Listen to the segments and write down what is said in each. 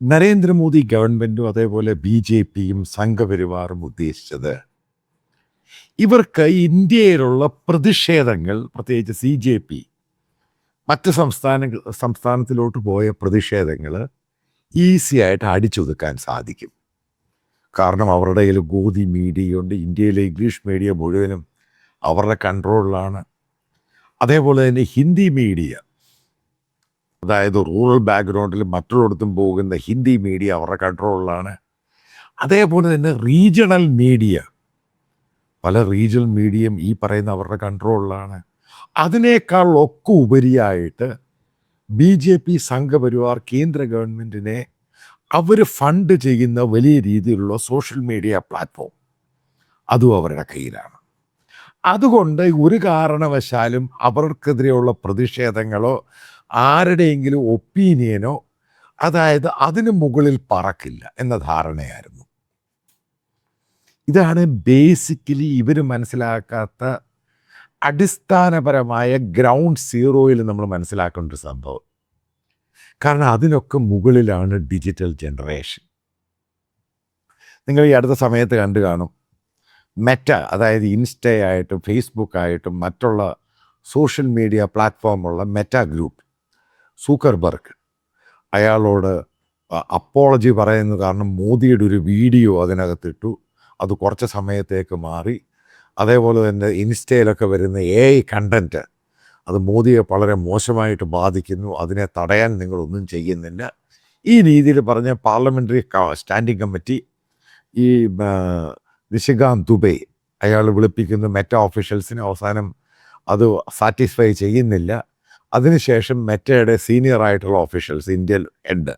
നരേന്ദ്രമോദി ഗവൺമെൻറ്റും അതേപോലെ BJPയും സംഘപരിവാറും ഉദ്ദേശിച്ചത് ഇവർക്ക് ഇന്ത്യയിലുള്ള പ്രതിഷേധങ്ങൾ, പ്രത്യേകിച്ച് CJP മറ്റ് സംസ്ഥാനത്തിലോട്ട് പോയ പ്രതിഷേധങ്ങൾ ഈസിയായിട്ട് അടിച്ചൊതുക്കാൻ സാധിക്കും. കാരണം അവരുടെ കയ്യിൽ ഗോദി മീഡിയയുണ്ട്. ഇന്ത്യയിലെ ഇംഗ്ലീഷ് മീഡിയ മുഴുവനും അവരുടെ കൺട്രോളിലാണ്. അതേപോലെ തന്നെ ഹിന്ദി മീഡിയ, അതായത് റൂറൽ ബാക്ക്ഗ്രൗണ്ടിൽ മറ്റുള്ളിടത്തും പോകുന്ന ഹിന്ദി മീഡിയ അവരുടെ കൺട്രോളിലാണ്. അതേപോലെ തന്നെ റീജിയണൽ മീഡിയ, പല റീജിയണൽ മീഡിയയും ഈ പറയുന്ന അവരുടെ കൺട്രോളിലാണ്. അതിനേക്കാൾ ഒക്കെ ഉപരിയായിട്ട് BJP സംഘപരിവാർ കേന്ദ്ര ഗവൺമെൻറ്റിനെ അവർ ഫണ്ട് ചെയ്യുന്ന വലിയ രീതിയിലുള്ള സോഷ്യൽ മീഡിയ പ്ലാറ്റ്ഫോം അതും അവരുടെ കയ്യിലാണ്. അതുകൊണ്ട് ഒരു കാരണവശാലും അവർക്കെതിരെയുള്ള പ്രതിഷേധങ്ങളോ ആരുടെയെങ്കിലും ഒപ്പീനിയനോ അതായത് അതിന് മുകളിൽ പറക്കില്ല എന്ന ധാരണയായിരുന്നു. ഇതാണ് ബേസിക്കലി ഇവർ മനസ്സിലാക്കാത്ത അടിസ്ഥാനപരമായ ഗ്രൗണ്ട് സീറോയിൽ നമ്മൾ മനസ്സിലാക്കേണ്ട ഒരു സംഭവം. കാരണം അതിനൊക്കെ മുകളിലാണ് ഡിജിറ്റൽ ജനറേഷൻ. നിങ്ങൾ ഈ അടുത്ത സമയത്ത് കണ്ടു കാണും, മെറ്റ, അതായത് ഇൻസ്റ്റയായിട്ടും ഫേസ്ബുക്കായിട്ടും മറ്റുള്ള സോഷ്യൽ മീഡിയ പ്ലാറ്റ്ഫോമുള്ള മെറ്റ ഗ്രൂപ്പ്, സൂക്കർബർഗ് അയാളോട് അപ്പോളജി പറയുന്നു. കാരണം മോദിയുടെ ഒരു വീഡിയോ അതിനകത്തിട്ടു, അത് കുറച്ച് സമയത്തേക്ക് മാറി. അതേപോലെ തന്നെ ഇൻസ്റ്റയിലൊക്കെ വരുന്ന AI കണ്ടൻറ്റ് അത് മോദിയെ വളരെ മോശമായിട്ട് ബാധിക്കുന്നു, അതിനെ തടയാൻ നിങ്ങളൊന്നും ചെയ്യുന്നില്ല. ഈ രീതിയിൽ പറഞ്ഞ പാർലമെൻ്ററി സ്റ്റാൻഡിംഗ് കമ്മിറ്റി ഈ നിഷികാന്ത് ദുബെ അയാൾ വിളിപ്പിക്കുന്ന മെറ്റ ഓഫീഷ്യൽസിന് അവസാനം അത് സാറ്റിസ്ഫൈ ചെയ്യുന്നില്ല. അതിനുശേഷം മെറ്റയുടെ സീനിയർ ആയിട്ടുള്ള ഓഫീഷ്യൽസ്, ഇന്ത്യൻ ഹെഡ്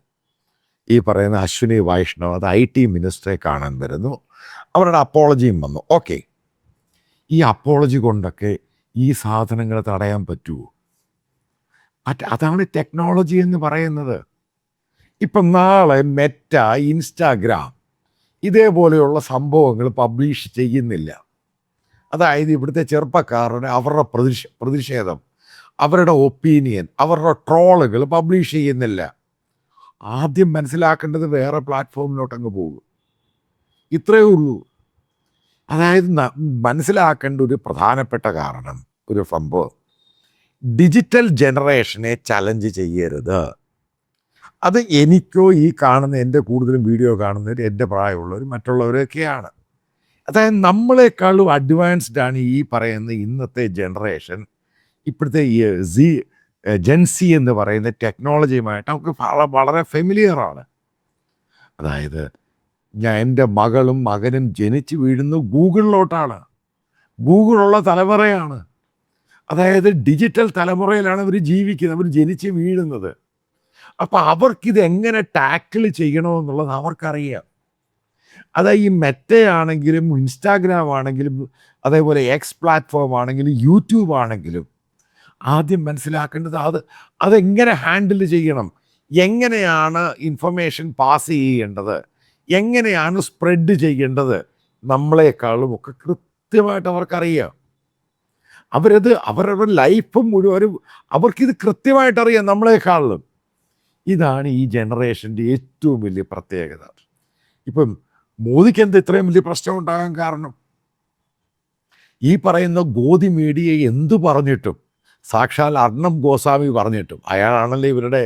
ഈ പറയുന്ന അശ്വിനി വൈഷ്ണവ്, അത് IT മിനിസ്റ്ററെ കാണാൻ വരുന്നു. അവരുടെ അപ്പോളജിയും വന്നു. ഓക്കെ, ഈ അപ്പോളജി കൊണ്ടൊക്കെ ഈ സാധനങ്ങൾ തടയാൻ പറ്റുമോ? അതാണ് ടെക്നോളജി എന്ന് പറയുന്നത്. ഇപ്പം നാളെ മെറ്റ, ഇൻസ്റ്റാഗ്രാം ഇതേപോലെയുള്ള സംഭവങ്ങൾ പബ്ലിഷ് ചെയ്യുന്നില്ല. അതായത് ഇവിടുത്തെ ചെറുപ്പക്കാരുടെ അവരുടെ പ്രതിഷേധം, അവരുടെ ഒപ്പീനിയൻ, അവരുടെ ട്രോളുകൾ പബ്ലിഷ് ചെയ്യുന്നില്ല. ആദ്യം മനസ്സിലാക്കേണ്ടത് വേറെ പ്ലാറ്റ്ഫോമിലോട്ടങ്ങ് പോകും. ഇത്രയേ ഉള്ളൂ. അതായത് മനസ്സിലാക്കേണ്ട ഒരു പ്രധാനപ്പെട്ട കാരണം, ഒരു സംഭവം, ഡിജിറ്റൽ ജനറേഷനെ ചലഞ്ച് ചെയ്യരുത്. അത് എനിക്കോ ഈ കാണുന്ന എൻ്റെ കൂടുതലും വീഡിയോ കാണുന്നവർ എൻ്റെ പ്രായമുള്ളവർ മറ്റുള്ളവരൊക്കെയാണ്. അതായത് നമ്മളെക്കാളും അഡ്വാൻസ്ഡ് ആണ് ഈ പറയുന്ന ഇന്നത്തെ ജനറേഷൻ. ഇപ്പോഴത്തെ ഈ ജെൻസി എന്ന് പറയുന്ന ടെക്നോളജിയുമായിട്ട് നമുക്ക് വളരെ ഫെമിലിയറാണ്. അതായത് എൻ്റെ മകളും മകനും ജനിച്ച് വീഴുന്നത് ഗൂഗിളിലോട്ടാണ്. ഗൂഗിളുള്ള തലമുറയാണ്. അതായത് ഡിജിറ്റൽ തലമുറയിലാണ് അവർ ജീവിക്കുന്നത്, അവർ ജനിച്ച് വീഴുന്നത്. അപ്പോൾ അവർക്കിത് എങ്ങനെ ടാക്കിൾ ചെയ്യണമെന്നുള്ളത് അവർക്കറിയാം. അതായത് ഈ മെറ്റയാണെങ്കിലും ഇൻസ്റ്റാഗ്രാം ആണെങ്കിലും അതേപോലെ എക്സ് പ്ലാറ്റ്ഫോം ആണെങ്കിലും യൂട്യൂബ് ആണെങ്കിലും ആദ്യം മനസ്സിലാക്കേണ്ടത് അതെങ്ങനെ ഹാൻഡിൽ ചെയ്യണം, എങ്ങനെയാണ് ഇൻഫർമേഷൻ പാസ് ചെയ്യേണ്ടത്, എങ്ങനെയാണ് സ്പ്രെഡ് ചെയ്യേണ്ടത്, നമ്മളെക്കാളും ഒക്കെ കൃത്യമായിട്ട് അവർക്കറിയാം. അവരുടെ ലൈഫും മുഴുവനും അവർക്കിത് കൃത്യമായിട്ടറിയാം നമ്മളെക്കാളും. ഇതാണ് ഈ ജനറേഷൻ്റെ ഏറ്റവും വലിയ പ്രത്യേകത. ഇപ്പം മോദിക്ക് എന്താ ഇത്രയും വലിയ പ്രശ്നം ഉണ്ടാകാൻ കാരണം? ഈ പറയുന്ന ഗോദി മീഡിയ എന്തു പറഞ്ഞിട്ടും, സാക്ഷാൽ അർണബ് ഗോസ്വാമി പറഞ്ഞിട്ടും, അയാളാണല്ലോ ഇവരുടെ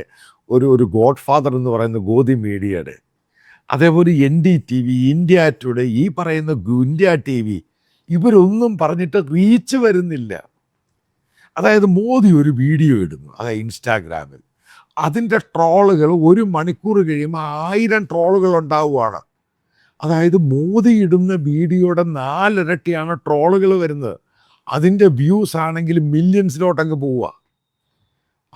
ഒരു ഗോഡ് ഫാദർ എന്ന് പറയുന്ന ഗോദി മീഡിയയുടെ, അതേപോലെ NDTV, ഇന്ത്യ ടുഡേ, ഈ പറയുന്ന ഇന്ത്യ TV, ഇവരൊന്നും പറഞ്ഞിട്ട് റീച്ച് വരുന്നില്ല. അതായത് മോദി ഒരു വീഡിയോ ഇടുന്നു, അതായത് ഇൻസ്റ്റാഗ്രാമിൽ, അതിൻ്റെ ട്രോളുകൾ 1 മണിക്കൂർ കഴിയുമ്പോൾ 1000 ട്രോളുകൾ ഉണ്ടാവുകയാണ്. അതായത് മോദി ഇടുന്ന വീഡിയോയുടെ 4 ഇരട്ടിയാണ് ട്രോളുകൾ വരുന്നത്. അതിൻ്റെ വ്യൂസ് ആണെങ്കിൽ മില്യൺസിലോട്ടങ്ങ് പോവുക.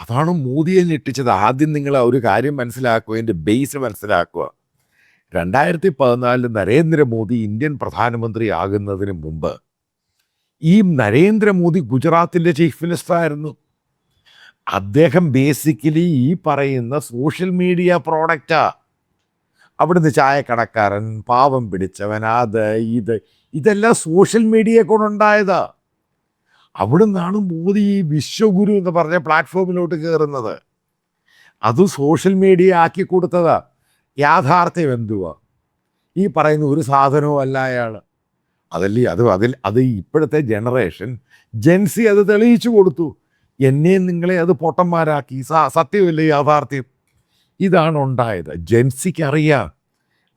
അതാണ് മോദിയെ ഞെട്ടിച്ചത്. ആദ്യം നിങ്ങൾ ഒരു കാര്യം മനസ്സിലാക്കുക, അതിൻ്റെ ബേസ് മനസ്സിലാക്കുക. 2014 നരേന്ദ്രമോദി ഇന്ത്യൻ പ്രധാനമന്ത്രി ആകുന്നതിന് മുമ്പ് ഈ നരേന്ദ്രമോദി ഗുജറാത്തിൻ്റെ ചീഫ് മിനിസ്റ്റർ ആയിരുന്നു. അദ്ദേഹം ബേസിക്കലി ഈ പറയുന്ന സോഷ്യൽ മീഡിയ പ്രോഡക്റ്റാ. അവിടുന്ന് ചായക്കടക്കാരൻ, പാവം പിടിച്ചവൻ, ഇതെല്ലാം സോഷ്യൽ മീഡിയയെ കൊണ്ടുണ്ടായതാ. അവിടുന്നാണ് മോദി ഈ വിശ്വഗുരു എന്ന് പറഞ്ഞ പ്ലാറ്റ്ഫോമിലോട്ട് കയറുന്നത്. അത് സോഷ്യൽ മീഡിയ ആക്കി കൊടുത്തതാ. യാഥാർത്ഥ്യം എന്തുവാ? ഈ പറയുന്ന ഒരു സാധനവും അല്ല അയാൾ. അതല്ലേ അത് ഇപ്പോഴത്തെ ജനറേഷൻ ജെൻസി അത് തെളിയിച്ചു കൊടുത്തു. എന്നെയും നിങ്ങളെ അത് പൊട്ടന്മാരാക്കി. സത്യമല്ലേ യാഥാർത്ഥ്യം? ഇതാണ് ഉണ്ടായത്. ജെൻസിക്ക് അറിയാം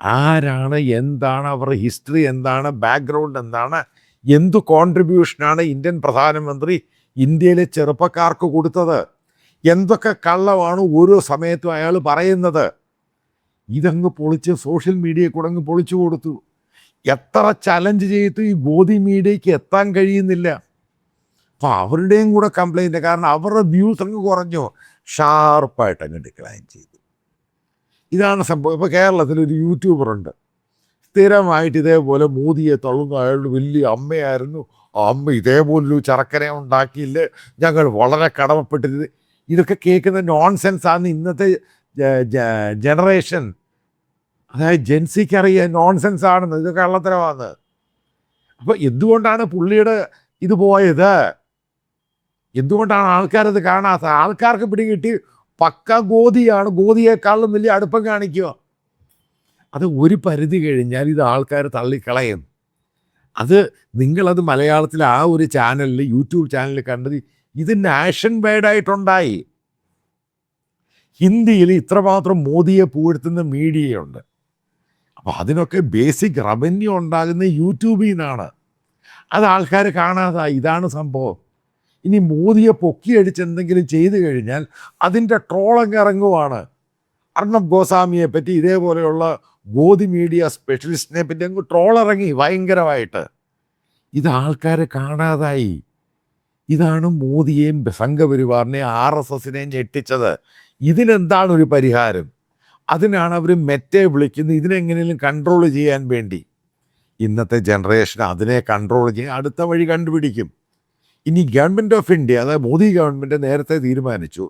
ആരാണ്, എന്താണ് അവരുടെ ഹിസ്റ്ററി, എന്താണ് ബാക്ക്ഗ്രൗണ്ട്, എന്താണ്, എന്തു കോൺട്രിബ്യൂഷനാണ് ഇന്ത്യൻ പ്രധാനമന്ത്രി ഇന്ത്യയിലെ ചെറുപ്പക്കാർക്ക് കൊടുത്തത്, എന്തൊക്കെ കള്ളമാണ് ഓരോ സമയത്തും അയാൾ പറയുന്നത്. ഇതങ്ങ് പൊളിച്ച് സോഷ്യൽ മീഡിയയിൽ കൂടെ അങ്ങ് പൊളിച്ചു കൊടുത്തു. എത്ര ചലഞ്ച് ചെയ്തിട്ട് ഈ ഗോദി മീഡിയയ്ക്ക് എത്താൻ കഴിയുന്നില്ല. അപ്പോൾ അവരുടെയും കൂടെ കംപ്ലൈൻറ്റ്. കാരണം അവരുടെ വ്യൂസ് അങ്ങ് കുറഞ്ഞു, ഷാർപ്പായിട്ട് അങ്ങ് ഡിക്ലൈൻ ചെയ്തു. ഇതാണ് സംഭവം. ഇപ്പോൾ കേരളത്തിലൊരു യൂട്യൂബറുണ്ട്, സ്ഥിരമായിട്ട് ഇതേപോലെ മോദിയെ തള്ളുന്ന. അയാളുടെ വലിയ അമ്മയായിരുന്നു. ആ അമ്മ ഇതേപോലൊരു ചറക്കനെ ഉണ്ടാക്കിയില്ലേ, ഞങ്ങൾ വളരെ കടമപ്പെട്ടിരുന്നത്. ഇതൊക്കെ കേൾക്കുന്ന നോൺസെൻസാണ് ഇന്നത്തെ ജനറേഷൻ. അതായത് ജെൻസിക്ക് അറിയാം നോൺസെൻസ് ആണെന്ന്, ഇത് കള്ളത്തരമാണ്. അപ്പോൾ എന്തുകൊണ്ടാണ് പുള്ളിയുടെ ഇത് പോയത്? എന്തുകൊണ്ടാണ് ആൾക്കാരത് കാണാത്ത? ആൾക്കാർക്ക് പിടികിട്ടി പക്ക ഗോതിയാണ്, ഗോതിയേക്കാളും വലിയ അടുപ്പം കാണിക്കുക. അത് ഒരു പരിധി കഴിഞ്ഞാൽ ഇത് ആൾക്കാർ തള്ളിക്കളയും. അത് നിങ്ങളത് മലയാളത്തിൽ ആ ഒരു ചാനലിൽ, യൂട്യൂബ് ചാനലിൽ കണ്ടത് ഇത് നാഷൻ വൈഡായിട്ടുണ്ടായി. ഹിന്ദിയിൽ ഇത്രമാത്രം മോദിയെ പുകഴ്ത്തുന്ന മീഡിയയുണ്ട്. അപ്പോൾ അതിനൊക്കെ ബേസിക് റവന്യൂ ഉണ്ടാകുന്ന യൂട്യൂബിൽ നിന്നാണ്. അത് ആൾക്കാർ കാണാതായി. ഇതാണ് സംഭവം. ഇനി മോദിയെ പൊക്കിയടിച്ച് എന്തെങ്കിലും ചെയ്തു കഴിഞ്ഞാൽ അതിൻ്റെ ട്രോളങ്ങ് ഇറങ്ങുവാണ്. അർണബ് ഗോസ്വാമിയെ പറ്റി, ഇതേപോലെയുള്ള ഗോദി മീഡിയ സ്പെഷ്യലിസ്റ്റിനെ പറ്റി അങ്ങ് ട്രോളിറങ്ങി ഭയങ്കരമായിട്ട്. ഇത് ആൾക്കാർ കാണാതായി. ഇതാണ് മോദിയെയും സംഘപരിവാറിനെയും RSSനെയും ഞെട്ടിച്ചത്. ഇതിനെന്താണ് ഒരു പരിഹാരം? അതിനാണ് അവർ മെറ്റയെ വിളിക്കുന്നത്, ഇതിനെങ്ങനെയും കൺട്രോൾ ചെയ്യാൻ വേണ്ടി. ഇന്നത്തെ ജനറേഷൻ അതിനെ കൺട്രോൾ ചെയ്യാൻ അടുത്ത വഴി കണ്ടുപിടിക്കും. ഇനി ഗവൺമെൻറ് ഓഫ് ഇന്ത്യ, അതായത് മോദി ഗവൺമെൻറ് നേരത്തെ തീരുമാനിച്ചു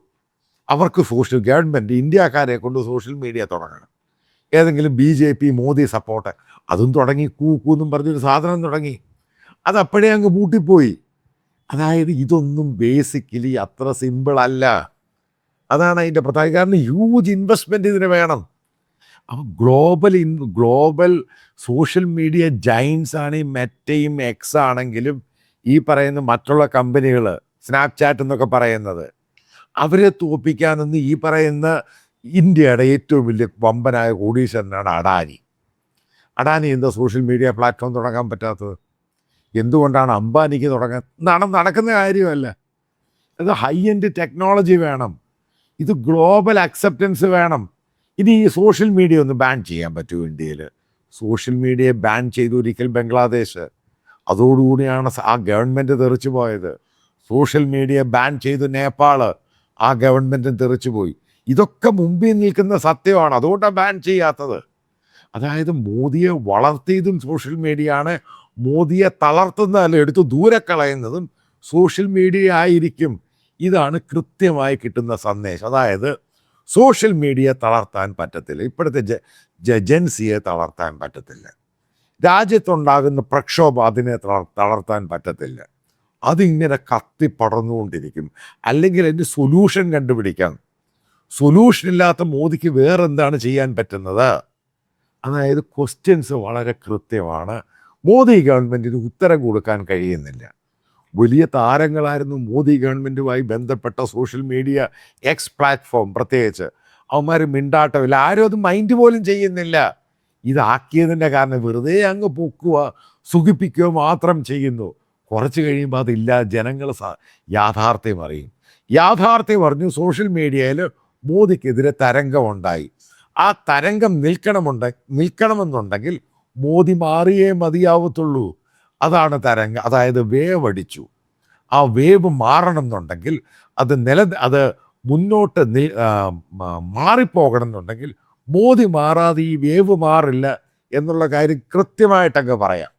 അവർക്ക് ഗവൺമെൻറ് ഇന്ത്യക്കാരെ കൊണ്ട് സോഷ്യൽ മീഡിയ തുടങ്ങണം. ഏതെങ്കിലും BJP മോദി സപ്പോർട്ട് അതും തുടങ്ങി, കൂന്നും പറഞ്ഞൊരു സാധനം തുടങ്ങി. അതപ്പോഴേ അങ്ങ് പൂട്ടിപ്പോയി. അതായത് ഇതൊന്നും ബേസിക്കലി അത്ര സിമ്പിളല്ല. അതാണ് അതിൻ്റെ പ്രധാന കാരണം. ഹ്യൂജ് ഇൻവെസ്റ്റ്മെൻറ്റ് ഇതിന് വേണം. അപ്പോൾ ഗ്ലോബൽ സോഷ്യൽ മീഡിയ ജൈൻസ് ആണ് ഈ മെറ്റയും എക്സ് ആണെങ്കിലും ഈ പറയുന്ന മറ്റുള്ള കമ്പനികൾ, സ്നാപ്ചാറ്റ് എന്നൊക്കെ പറയുന്നത്, അവരെ തോൽപ്പിക്കാനൊന്നും ഈ പറയുന്ന ഇന്ത്യയുടെ ഏറ്റവും വലിയ വമ്പനായ കോടീശ്വരനാണ് അഡാനി. അഡാനി എന്താ സോഷ്യൽ മീഡിയ പ്ലാറ്റ്ഫോം തുടങ്ങാൻ പറ്റാത്തത്? എന്തുകൊണ്ടാണ് അംബാനിക്ക് തുടങ്ങാൻ? നടക്കുന്ന കാര്യമല്ല. അത് ഹൈ എൻഡ് ടെക്നോളജി വേണം, ഇത് ഗ്ലോബൽ അക്സെപ്റ്റൻസ് വേണം. ഇനി ഈ സോഷ്യൽ മീഡിയ ഒന്ന് ബാൻ ചെയ്യാൻ പറ്റുമോ ഇന്ത്യയിൽ? സോഷ്യൽ മീഡിയ ബാൻ ചെയ്തു ഒരിക്കൽ ബംഗ്ലാദേശ്. അതോടുകൂടിയാണ് ആ ഗവൺമെൻറ് തെറിച്ചു പോയത്. സോഷ്യൽ മീഡിയ ബാൻ ചെയ്തു നേപ്പാൾ, ആ ഗവൺമെൻറ്റും തെറിച്ചു പോയി. ഇതൊക്കെ മുമ്പിൽ നിൽക്കുന്ന സത്യമാണ്. അതുകൊണ്ടാണ് ബാൻ ചെയ്യാത്തത്. അതായത് മോദിയെ വളർത്തിയതും സോഷ്യൽ മീഡിയയാണ്, മോദിയെ തളർത്തുന്നതല്ല, എടുത്ത് ദൂരെ കളയുന്നതും സോഷ്യൽ മീഡിയ ആയിരിക്കും. ഇതാണ് കൃത്യമായി കിട്ടുന്ന സന്ദേശം. അതായത് സോഷ്യൽ മീഡിയ തളർത്താൻ പറ്റത്തില്ല, ഇപ്പോഴത്തെ ജെൻസിയെ തളർത്താൻ പറ്റത്തില്ല, രാജ്യത്തുണ്ടാകുന്ന പ്രക്ഷോഭം അതിനെ തളർത്താൻ പറ്റത്തില്ല. അതിങ്ങനെ കത്തിപ്പടർന്നുകൊണ്ടിരിക്കും. അല്ലെങ്കിൽ അതിൻ്റെ സൊല്യൂഷൻ കണ്ടുപിടിക്കാം. സൊല്യൂഷൻ ഇല്ലാത്ത മോദിക്ക് വേറെന്താണ് ചെയ്യാൻ പറ്റുന്നത്? അതായത് ക്വസ്റ്റ്യൻസ് വളരെ കൃത്യമാണ്. മോദി ഗവൺമെൻറ്റിന് ഉത്തരം കൊടുക്കാൻ കഴിയുന്നില്ല. വലിയ താരങ്ങളായിരുന്നു മോദി ഗവൺമെൻറ്റുമായി ബന്ധപ്പെട്ട സോഷ്യൽ മീഡിയ എക്സ് പ്ലാറ്റ്ഫോം, പ്രത്യേകിച്ച് അവന്മാർ മിണ്ടാട്ടമില്ല, ആരും അത് മൈൻഡ് പോലും ചെയ്യുന്നില്ല. ഇതാക്കിയതിൻ്റെ കാരണം വെറുതെ അങ്ങ് പൊക്കുക, സുഖിപ്പിക്കുക മാത്രം ചെയ്യുന്നു. കുറച്ച് കഴിയുമ്പോൾ അതില്ല, ജനങ്ങൾ യാഥാർത്ഥ്യം അറിയും. യാഥാർത്ഥ്യം അറിഞ്ഞു സോഷ്യൽ മീഡിയയിൽ മോദിക്കെതിരെ തരംഗമുണ്ടായി. ആ തരംഗം നിൽക്കണമെന്നുണ്ടെങ്കിൽ മോദി മാറിയേ മതിയാവത്തുള്ളൂ. അതാണ് തരംഗം. അതായത് വേവ് അടിച്ചു. ആ വേവ് മാറണം എന്നുണ്ടെങ്കിൽ അത് മുന്നോട്ട് മാറിപ്പോകണം എന്നുണ്ടെങ്കിൽ മോദി മാറാതെ ഈ വേവ് മാറില്ല എന്നുള്ള കാര്യം കൃത്യമായിട്ടങ്ങ് പറയാം.